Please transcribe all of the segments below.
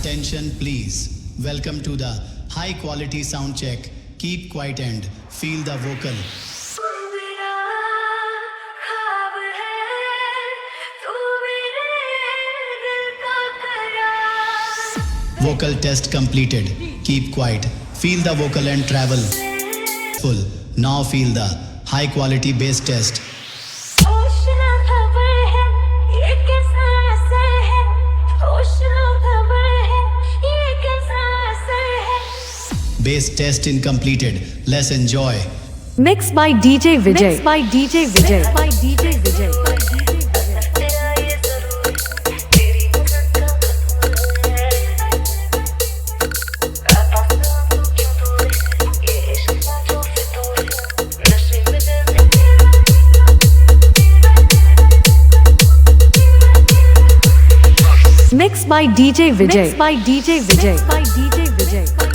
Attention please. Welcome to the high quality sound check. Keep quiet and feel the vocal. Vocal test completed. Keep quiet. Feel the vocal and travel. Full. Now feel the high quality bass test. Bass test incompleted. Let's enjoy. Mixed by DJ Vijay. Mixed by DJ Vijay. Mixed by DJ Vijay. Mixed by DJ Vijay. Mixed by DJ Vijay. Mixed by DJ Vijay.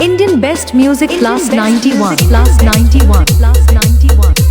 Indian Best Music Plus 91. Plus 91. Plus 91.